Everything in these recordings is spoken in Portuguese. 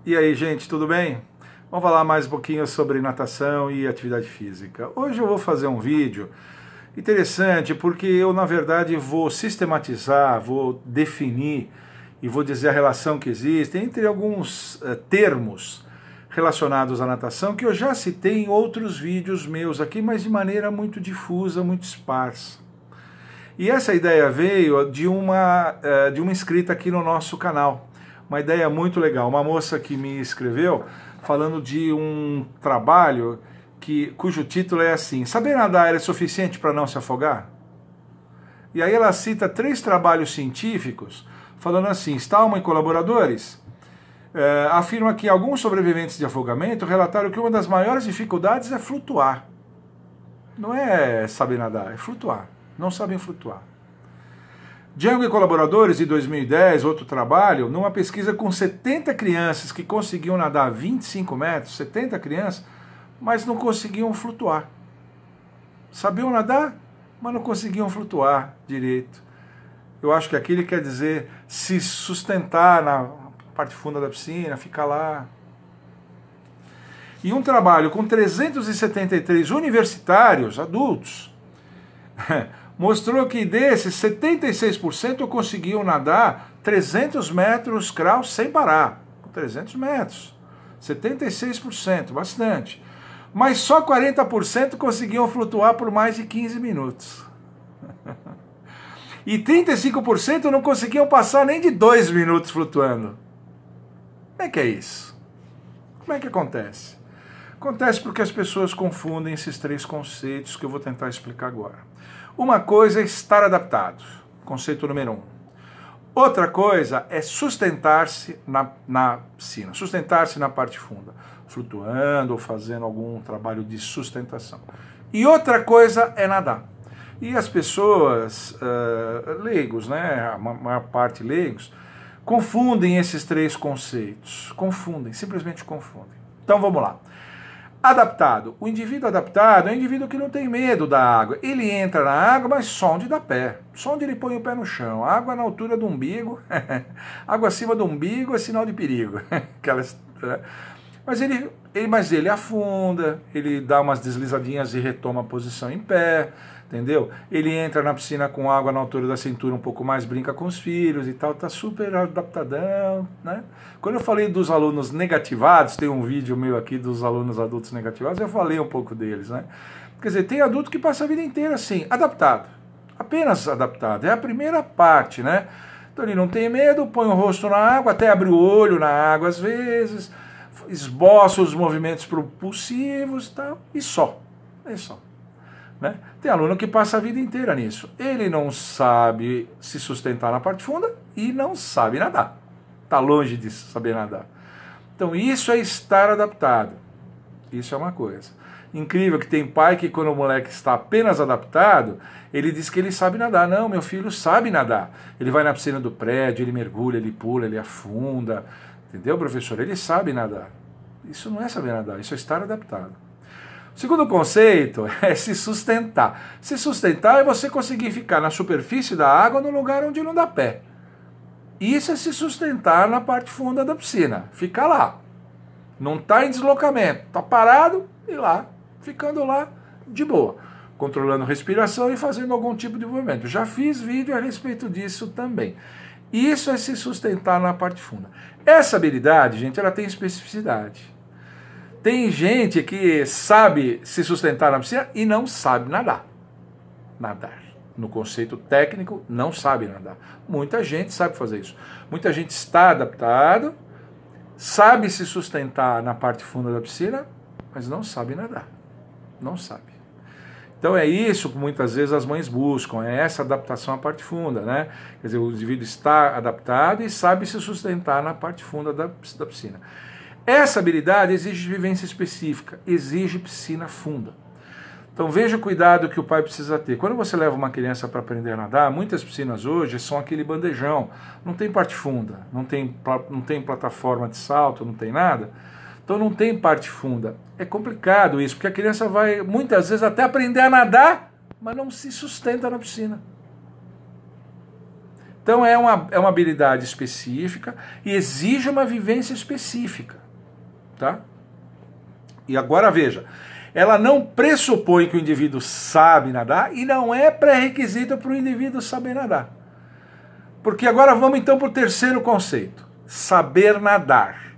E aí, gente, tudo bem? Vamos falar mais um pouquinho sobre natação e atividade física. Hoje eu vou fazer um vídeo interessante porque eu, na verdade, vou sistematizar, vou definir e vou dizer a relação que existe entre alguns termos relacionados à natação que eu já citei em outros vídeos meus aqui, mas de maneira muito difusa, muito esparsa. E essa ideia veio de uma inscrita aqui no nosso canal. Uma ideia muito legal, uma moça que me escreveu falando de um trabalho cujo título é assim: saber nadar é suficiente para não se afogar? E aí ela cita 3 trabalhos científicos falando assim: Stallman e colaboradores afirma que alguns sobreviventes de afogamento relataram que uma das maiores dificuldades é flutuar. Não é saber nadar, é flutuar. Não sabem flutuar. Django e colaboradores, de 2010, outro trabalho, numa pesquisa com 70 crianças que conseguiam nadar 25 metros, 70 crianças, mas não conseguiam flutuar. Sabiam nadar, mas não conseguiam flutuar direito. Eu acho que aqui ele quer dizer se sustentar na parte funda da piscina, ficar lá. E um trabalho com 373 universitários, adultos, mostrou que desses, 76% conseguiam nadar 300 metros crawl sem parar. 300 metros. 76%, bastante. Mas só 40% conseguiam flutuar por mais de 15 minutos. E 35% não conseguiam passar nem de 2 minutos flutuando. Como é que é isso? Como é que acontece? Acontece porque as pessoas confundem esses 3 conceitos que eu vou tentar explicar agora. Uma coisa é estar adaptado, conceito número 1. Outra coisa é sustentar-se na piscina, sustentar-se na parte funda, flutuando ou fazendo algum trabalho de sustentação. E outra coisa é nadar. E as pessoas, leigos, né, a maior parte leigos, confundem esses 3 conceitos. Confundem, simplesmente confundem. Então vamos lá. Adaptado. O indivíduo adaptado é um indivíduo que não tem medo da água. Ele entra na água, mas só onde dá pé. Só onde ele põe o pé no chão. Água na altura do umbigo. Água acima do umbigo é sinal de perigo. Mas ele afunda, ele dá umas deslizadinhas e retoma a posição em pé, entendeu? Ele entra na piscina com água na altura da cintura um pouco mais, brinca com os filhos e tal, tá super adaptadão, né? Quando eu falei dos alunos negativados, tem um vídeo meu aqui dos alunos adultos negativados, eu falei um pouco deles, né? Quer dizer, tem adulto que passa a vida inteira assim, adaptado, apenas adaptado, é a primeira parte, né? Então ele não tem medo, põe o rosto na água, até abre o olho na água às vezes, esboça os movimentos propulsivos e tal, e só, é só. Né? Tem aluno que passa a vida inteira nisso. Ele não sabe se sustentar na parte funda e não sabe nadar. Está longe de saber nadar. Então isso é estar adaptado. Isso é uma coisa. Incrível que tem pai que quando o moleque está apenas adaptado, ele diz que ele sabe nadar. Não, meu filho sabe nadar. Ele vai na piscina do prédio, ele mergulha, ele pula, ele afunda. Entendeu, professor? Ele sabe nadar. Isso não é saber nadar, isso é estar adaptado. O segundo conceito é se sustentar. Se sustentar é você conseguir ficar na superfície da água no lugar onde não dá pé. Isso é se sustentar na parte funda da piscina. Ficar lá. Não está em deslocamento. Está parado e lá. Ficando lá de boa. Controlando a respiração e fazendo algum tipo de movimento. Já fiz vídeo a respeito disso também. Isso é se sustentar na parte funda. Essa habilidade, gente, ela tem especificidade. Tem gente que sabe se sustentar na piscina e não sabe nadar. Nadar. No conceito técnico, não sabe nadar. Muita gente sabe fazer isso. Muita gente está adaptado, sabe se sustentar na parte funda da piscina, mas não sabe nadar. Não sabe. Então é isso que muitas vezes as mães buscam, é essa adaptação à parte funda, né? Quer dizer, o indivíduo está adaptado e sabe se sustentar na parte funda da piscina. Essa habilidade exige vivência específica, exige piscina funda. Então veja o cuidado que o pai precisa ter. Quando você leva uma criança para aprender a nadar, muitas piscinas hoje são aquele bandejão, não tem parte funda, não tem plataforma de salto, não tem nada. Então não tem parte funda. É complicado isso, porque a criança vai muitas vezes até aprender a nadar, mas não se sustenta na piscina. Então é uma habilidade específica e exige uma vivência específica, tá? E agora veja, ela não pressupõe que o indivíduo sabe nadar e não é pré-requisito para o indivíduo saber nadar. Porque agora vamos então para o terceiro conceito, saber nadar.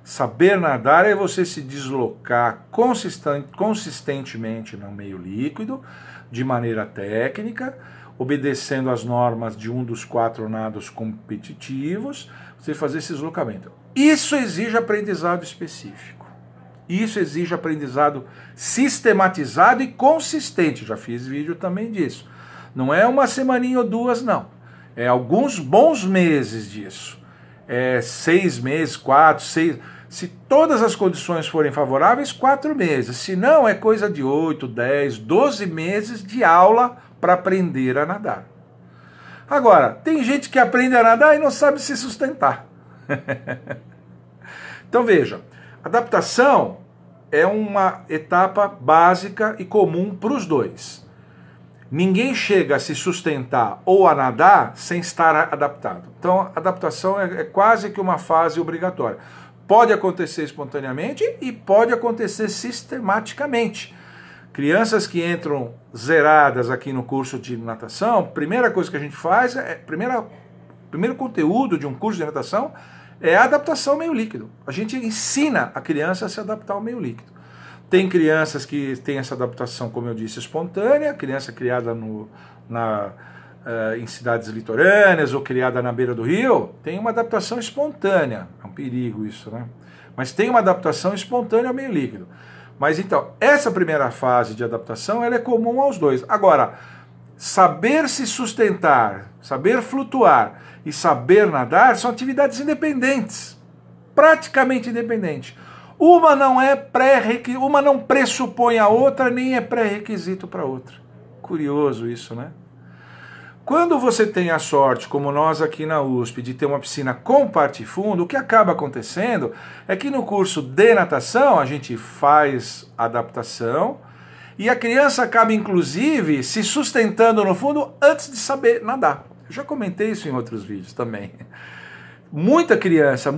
Saber nadar é você se deslocar consistentemente no meio líquido, de maneira técnica, obedecendo às normas de um dos 4 nados competitivos, você fazer esse deslocamento. Isso exige aprendizado específico. Isso exige aprendizado sistematizado e consistente. Já fiz vídeo também disso. Não é uma semaninha ou 2, não. É alguns bons meses disso. É 6 meses, 4, 6... Se todas as condições forem favoráveis, 4 meses. Se não, é coisa de 8, 10, 12 meses de aula para aprender a nadar. Agora, tem gente que aprende a nadar e não sabe se sustentar. Então veja, adaptação é uma etapa básica e comum para os dois. Ninguém chega a se sustentar ou a nadar sem estar adaptado. Então, adaptação é quase que uma fase obrigatória. Pode acontecer espontaneamente e pode acontecer sistematicamente. Crianças que entram zeradas aqui no curso de natação, primeira coisa que a gente faz, primeiro conteúdo de um curso de natação é a adaptação ao meio líquido. A gente ensina a criança a se adaptar ao meio líquido. Tem crianças que têm essa adaptação, como eu disse, espontânea, criança criada em cidades litorâneas ou criada na beira do rio, tem uma adaptação espontânea. É um perigo isso, né? Mas tem uma adaptação espontânea ao meio líquido. Mas então, essa primeira fase de adaptação, ela é comum aos dois. Agora, saber se sustentar, saber flutuar e saber nadar são atividades independentes, praticamente independentes. Uma não pressupõe a outra, nem é pré-requisito para a outra. Curioso isso, né? Quando você tem a sorte, como nós aqui na USP, de ter uma piscina com parte fundo, o que acaba acontecendo é que no curso de natação a gente faz adaptação e a criança acaba, inclusive, se sustentando no fundo antes de saber nadar. Eu já comentei isso em outros vídeos também. Muita criança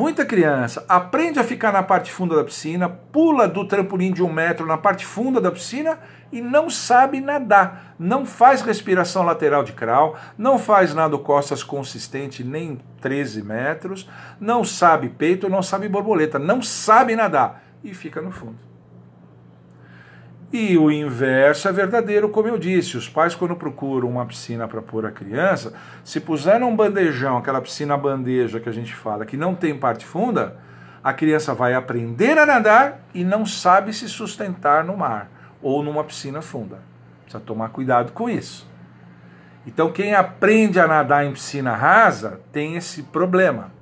aprende a ficar na parte funda da piscina, pula do trampolim de 1 metro na parte funda da piscina e não sabe nadar. Não faz respiração lateral de crawl, não faz nado costas consistente nem 13 metros, não sabe peito, não sabe borboleta, não sabe nadar e fica no fundo. E o inverso é verdadeiro, como eu disse. Os pais, quando procuram uma piscina para pôr a criança, se puser num bandejão, aquela piscina bandeja que a gente fala, que não tem parte funda, a criança vai aprender a nadar e não sabe se sustentar no mar ou numa piscina funda. Precisa tomar cuidado com isso. Então, quem aprende a nadar em piscina rasa tem esse problema.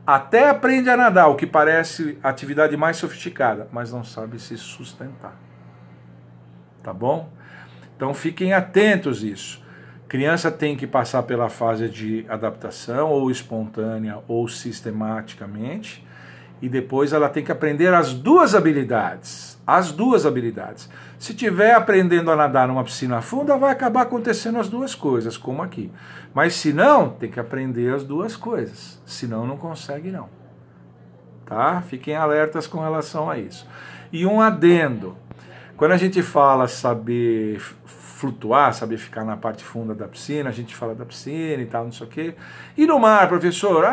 Até aprende a nadar, o que parece a atividade mais sofisticada, mas não sabe se sustentar. Tá bom? Então fiquem atentos a isso. Criança tem que passar pela fase de adaptação, ou espontânea, ou sistematicamente, e depois ela tem que aprender as duas habilidades. As duas habilidades. Se estiver aprendendo a nadar numa piscina funda, vai acabar acontecendo as duas coisas, como aqui. Mas se não, tem que aprender as duas coisas. Senão não consegue não. Tá? Fiquem alertas com relação a isso. E um adendo. Quando a gente fala saber flutuar, saber ficar na parte funda da piscina, a gente fala da piscina e tal, não sei o quê. E no mar, professor?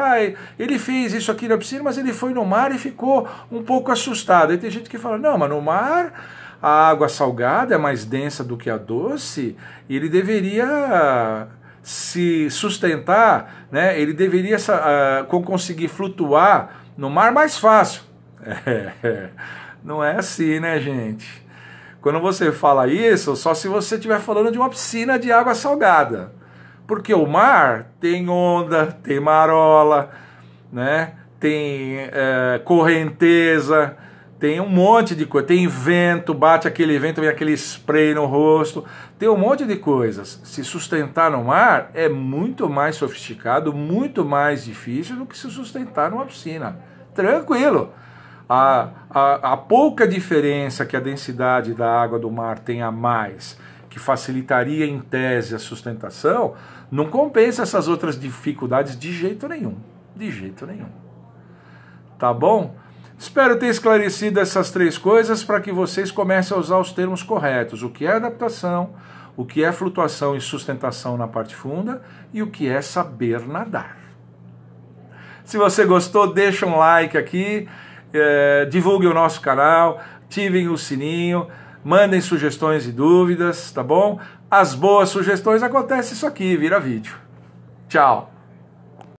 Ele fez isso aqui na piscina, mas ele foi no mar e ficou um pouco assustado. Aí tem gente que fala, não, mas no mar a água salgada é mais densa do que a doce, e ele deveria se sustentar, né? Ele deveria conseguir flutuar no mar mais fácil. Não é assim, né, gente? Quando você fala isso, só se você estiver falando de uma piscina de água salgada. Porque o mar tem onda, tem marola, né? Tem correnteza, tem um monte de coisa. Tem vento, bate aquele vento, vem aquele spray no rosto. Tem um monte de coisas. Se sustentar no mar é muito mais sofisticado, muito mais difícil do que se sustentar numa piscina. Tranquilo. A pouca diferença que a densidade da água do mar tem a mais que facilitaria em tese a sustentação, não compensa essas outras dificuldades de jeito nenhum. De jeito nenhum. Tá bom? Espero ter esclarecido essas 3 coisas para que vocês comecem a usar os termos corretos. O que é adaptação, o que é flutuação e sustentação na parte funda e o que é saber nadar. Se você gostou, deixa um like aqui, divulgue o nosso canal, ativem o sininho, mandem sugestões e dúvidas, tá bom? As boas sugestões acontecem isso aqui, vira vídeo. Tchau!